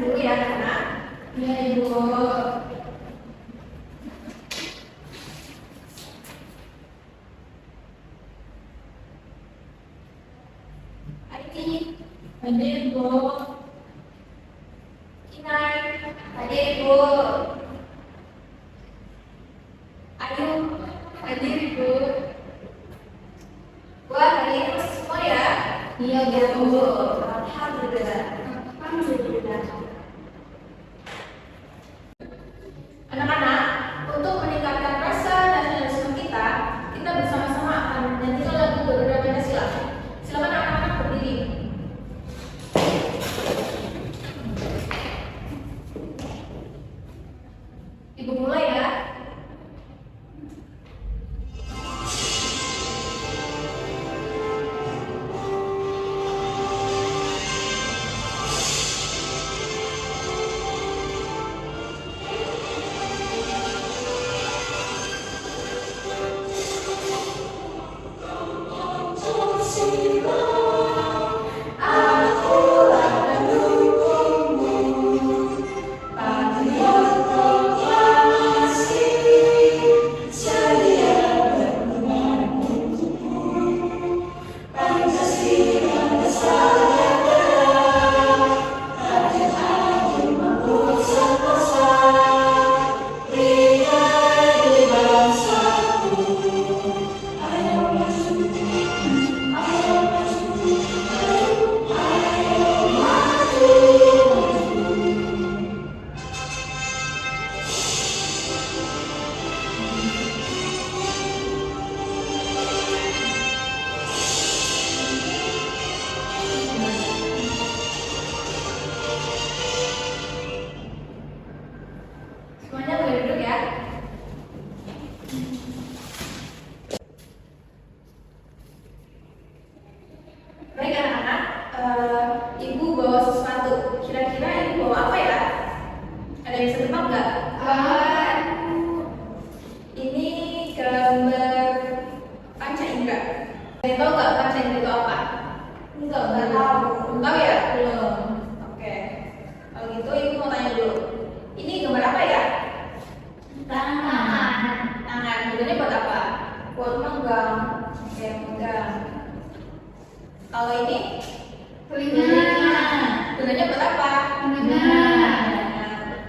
dulu ya anak-anak. Iya Ibu. Aiti, Hadir Bu. Kinai, hadir Ibu. Ayu, hadir Ibu. Wah, hadir semua ya? Iya Ya Bu. Bu. Alhamdulillah. Alhamdulillah. Anak-anak, untuk meningkatkan rasa nasionalisme kita bersama-sama akan menyanyikan lagu Garuda Pancasila. Silakan anak-anak berdiri. Ibu mulai ya. Semuanya boleh duduk ya. Baik anak-anak, Ibu bawa sesuatu. Kira-kira Ibu bawa apa ya? Ada yang bisa tebak nggak? Ini gambar panca indera. Ada yang tahu nggak panca indera itu apa? Enggak tahu. Belum tahu ya? Belum. Oke. Kalau gitu Ibu mau tanya dulu. Ini gambar apa ya? Tangan. Tangan. Gunanya buat apa? Buat megang. Oke, megang. Kalau ini Telinga. gunanya buat apa? Mendengar.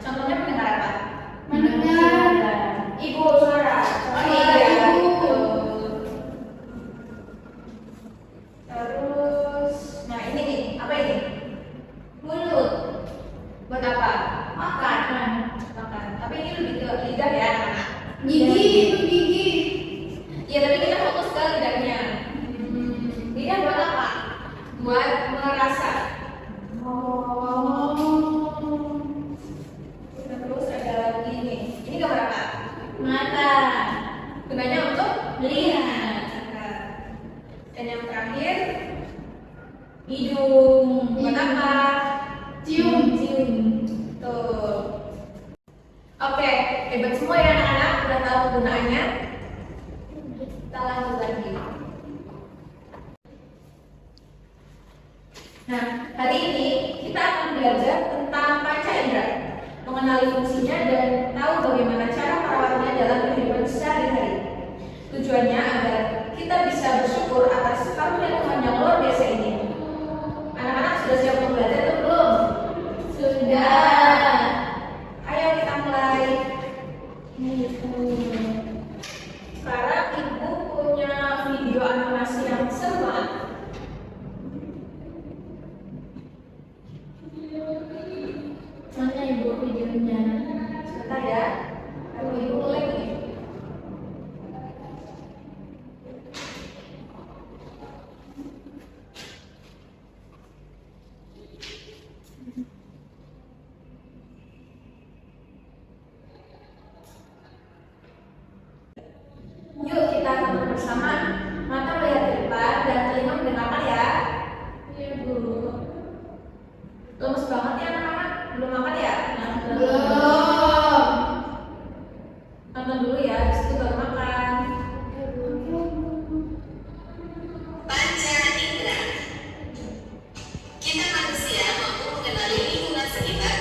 Contohnya mendengar apa? Mendengar. Ibu suara. Suara iya. ibu. Betul. Terus, nah ini nih, apa ini? Mulut. Buat apa? Makan. Makan. Tapi ini lebih ke lidah ya anak-anak. Gigi, itu gigi. Iya, tapi kita fokus ke lidahnya. Lidah buat apa? Buat merasa. Oh. Terus ada lagi nih. Ini gambar apa? Mata. Gunanya untuk Lihat. Dan yang terakhir, hidung. Buat apa? Cium. Cium. Tuh. Oke, hebat semua ya anak-anak. Udah tahu kegunaannya. Kita lanjut lagi. Nah, hari ini kita akan belajar tentang panca indera, mengenali fungsinya dan tahu bagaimana cara merawatnya dalam kehidupan sehari-hari. Tujuannya agar kita bisa bersyukur atas karunia Tuhan yang luar biasa ini. Anak-anak sudah siap untuk belajar atau belum? Sudah. Ayo kita mulai. Sekarang Ibu punya video animasi yang seru banget. Mana Ibu videonya? Sebentar ya. Aduh, Ibu mulai nih. Yuk kita tonton bersama. Mata melihat ke depan dan telinga mendengarkan ya. Iya Bu. Lemes banget ya anak-anak. Belum makan ya? Belum. Nonton dulu ya, habis itu baru makan. Panca indera. Kita manusia mampu mengenali lingkungan sekitar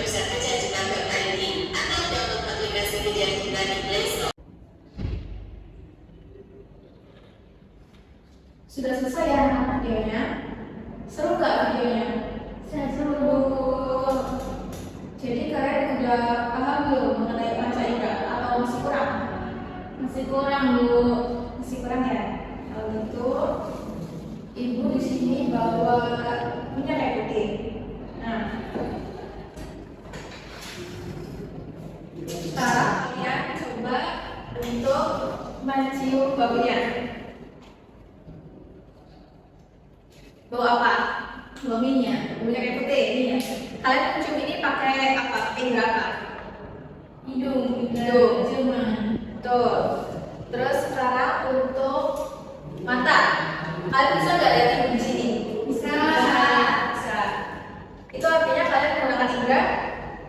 website kejarjina.id atau download aplikasi Kejarjina di Play Store. Sudah selesai ya anak-anak videonya? Seru nggak videonya? Seru. Jadi kalian udah paham belum mengenai panca indera atau masih kurang? Masih kurang, Bu. Masih kurang ya? Kalau gitu, ibu di sini bawa minyak kayu putih. Nah, sekarang kalian coba untuk mencium baunya. Bau apa? Bau minyak kayu putih. Iya. Kalian mencium ini pakai apa? Indra apa? Hidung. Hidung. Cuman. Tuh. Terus sekarang untuk mata. Kalian bisa nggak lihat ibu di sini? Bisa. Bisa. Itu artinya kalian menggunakan indra.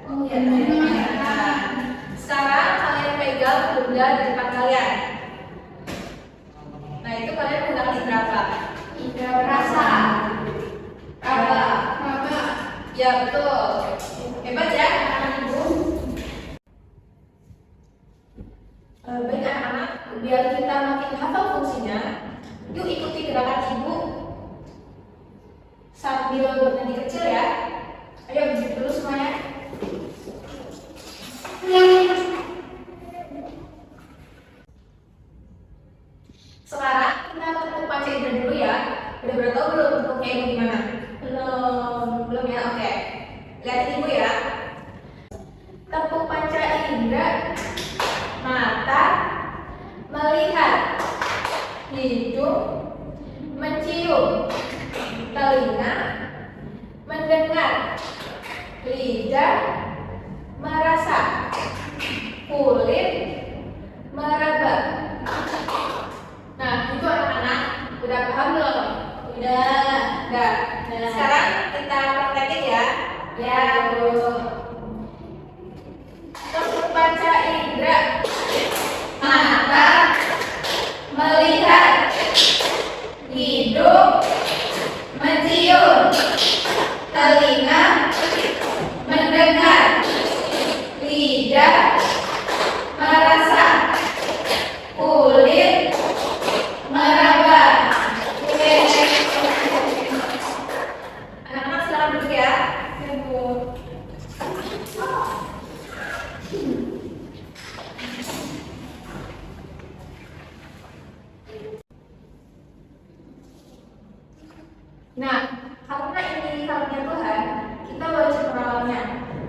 Oh Ya, iya. sekarang kalian pegang benda di depan kalian. Nah, itu kalian menggunakan indra apa? Indra rasa. Raba. Raba. Ya, betul. Hebat ya anak-anak ibu. Baik anak-anak, biar kita makin hafal fungsinya, yuk ikuti gerakan ibu sambil bernyanyi kecil ya. Ayo berdiri dulu semuanya. Sekarang kita ketemu panca indera dulu ya. Udah tahu belum bentuknya ibu gimana? Belum ya, oke. Lihatin ibu ya. Tepuk panca indera: mata, melihat, hidung, mencium, telinga, mendengar, lidah, merasa, kulit, meraba. Nah, itu anak-anak udah paham belum? Udah. Sekarang kita praktekin ya. Ya, Bu. Tepuk panca indera: mata, melihat, hidung, mencium, telinga, mendengar, lidah, merasa, kulit, meraba. Oke. Anak-anak silakan duduk ya. Ya, Bu. Nah, karena ini karunia Tuhan, kita wajib merawatnya,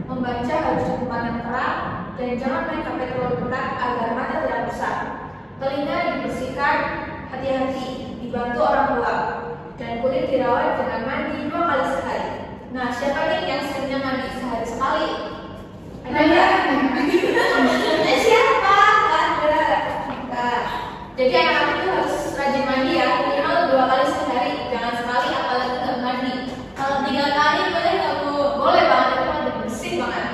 membaca harus di tempat yang terang, dan jangan main HP terlalu dekat agar mata tidak rusak. Telinga dibersihkan, hati-hati, dibantu orang tua, dan kulit dirawat dengan mandi 2 kali sehari. Nah, siapa nih yang seringnya mandi sehari sekali? Ada nggak? Siapa? Ada. Nah, jadi anak-anak itu harus rajin mandi ya, minimal 2 kali sehari, jangan sekali apalagi nggak mandi. Kalau 3 kali boleh nggak, Bu? Boleh banget, itu mandi bersih banget.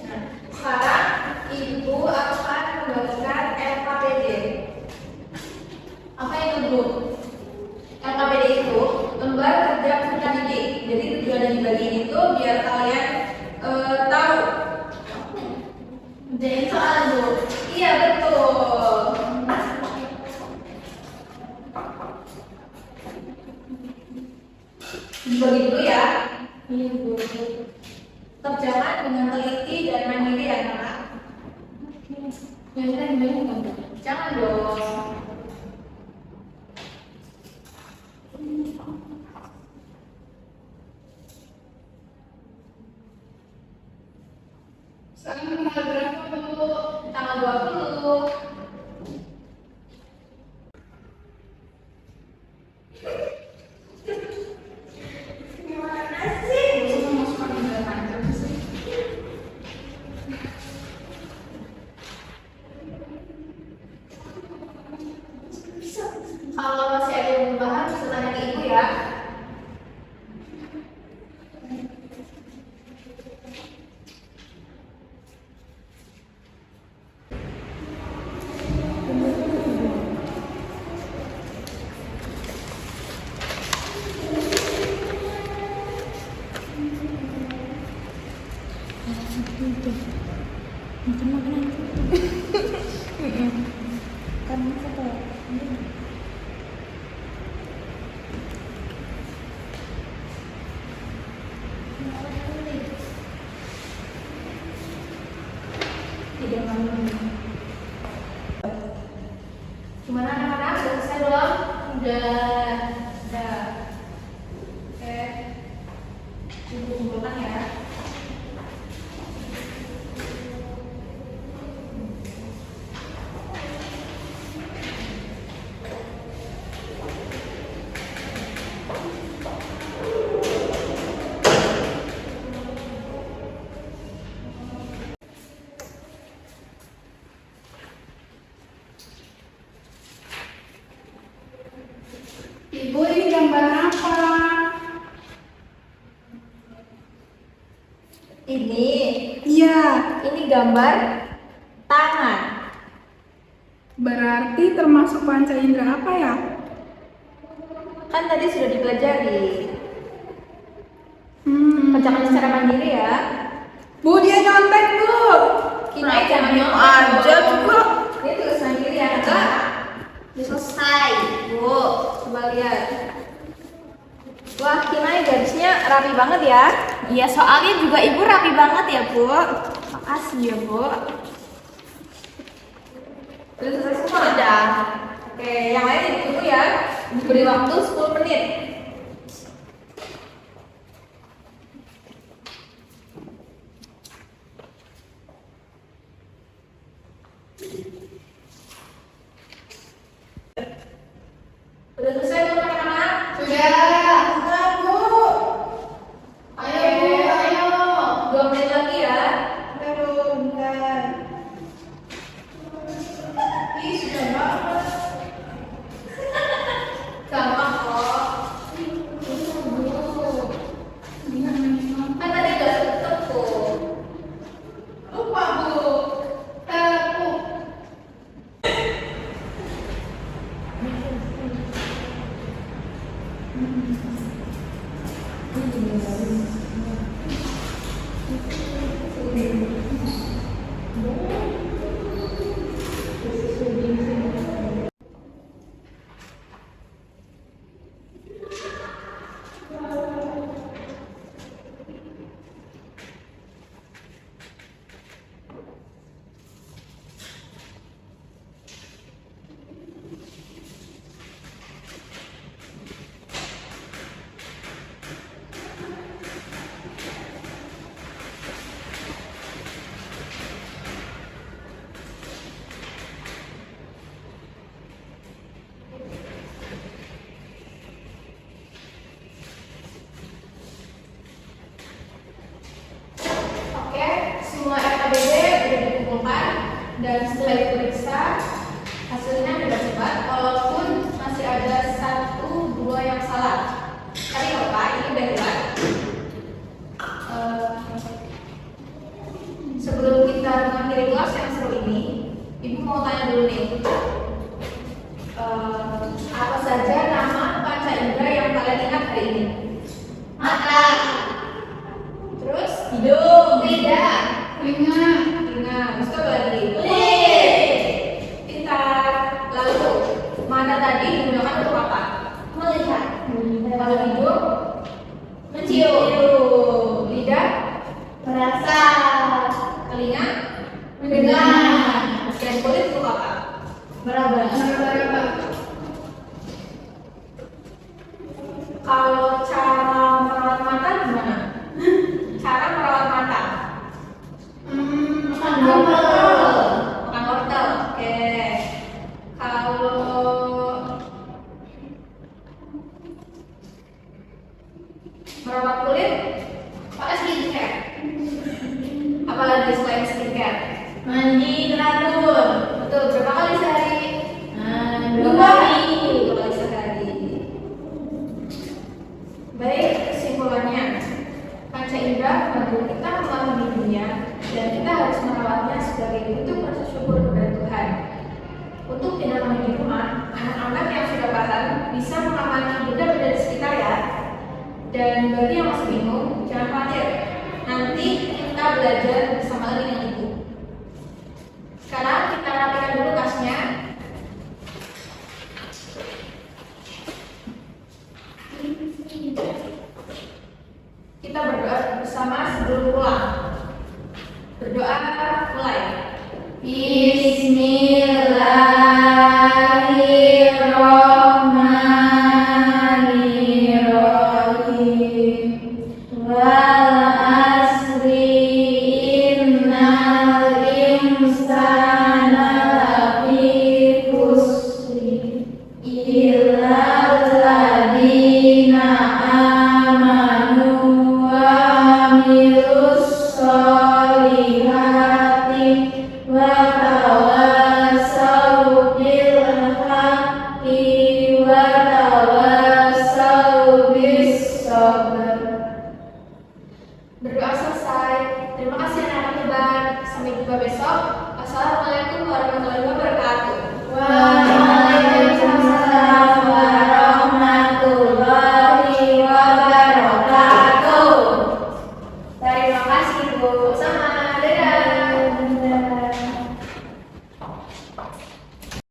Nah, sekarang ibu akan membagikan LKPD. Apa itu, Bu? LKPD itu lembar kerja peserta didik. Jadi tujuan yang dibagiin itu biar kalian tahu. Jadi soal, Bu. Iya betul. Dibagi dulu ya. Iya, Bu. Terjemahan dengan teliti dan mandiri ya anak. Biasanya gimana, kan, Bu? Jangan dong. Sekarang tanggal berapa, Bu? Tanggal 20. Gimana sih? Semua masuk ke dalam kantor sih. Kalau masih ada yang belum paham bisa tanya ke ibu ya. Makan aja. Kan apa? Tidak malu. Gimana anak-anak? Sudah selesai belum? Udah. Oke. Kumpulkan ya. Ibu, ini gambar apa? Iya, ini gambar tangan. Berarti termasuk panca indera apa ya? Kan tadi sudah dipelajari. Kerjakan secara mandiri ya. Bu, dia nyontek, Bu. Kinai jangan Aja nyontek. juga. Ini tulis mandiri ya, Kak. Udah selesai, Bu. Coba lihat. Wah, Kinai garisnya rapi banget ya. Iya, soalnya juga ibu rapi banget ya, Bu. Makasih ya, Bu. Udah selesai semua? Udah. Oke, yang lain ditunggu ya. Beri waktu 10 menit. Udah selesai belum anak-anak? Sudah. Sudah, Bu. Ayo, Bu, ayo. 2 menit lagi ya. Aduh, bentar. Ih, sudah banget. Gampang kok. Kan tadi udah tutup tuh. Lupa, Bu. Tepuk. Oke, semua RKBD sudah dikumpulkan dan setelah diperiksa hasilnya bebas cepat walaupun masih ada 1-2 yang salah. Tapi nggak apa, ini udah jelas. Sebelum kita mengakhiri kelas yang seru ini, Ibu mau tanya dulu nih. Apa saja nama panca indera yang kalian ingat hari ini? Mata, Terus hidung, lidah, Telinga. telinga, terus apa lagi? kulit, Pintar. Lalu mata tadi digunakan untuk apa? melihat, Kalau hidung mencium, lidah, merasa, telinga, mendengar, dan kulit untuk apa? meraba, Kalau cara merawat mata gimana? Cara merawat mata? makan wortel, Makan wortel, oke. Kalau merawat kulit, pakai skincare. Apalagi selain skincare? mandi teratur, Betul, berapa kali sehari? 2 kali, 2 kali sehari. Baik, kesimpulannya, panca indera membantu kita memahami dunia dan kita harus merawatnya sebagai bentuk rasa syukur kepada Tuhan. Untuk tidak main di rumah, anak-anak yang sudah paham bisa mengamati benda-benda di sekitar ya. Dan bagi yang masih bingung, jangan khawatir. Nanti kita belajar bersama lagi dengan Ibu. Sekarang kita rapikan dulu tasnya. Kita berdoa bersama sebelum pulang. Berdoa mulai. Bismillahirrahmanirrahim. Wal asri innal insana lafi khusri illal ladzina amanu wa amilus sholihati wa tawassaw bil haqqi wa tawassaw bis sabr. Berdoa selesai. Terima kasih anak-anak hebat. Sampai jumpa besok. Assalamualaikum warahmatullahi wabarakatuh. Waalaikumsalam warahmatullahi wabarakatuh. Terima kasih Bu. Sama.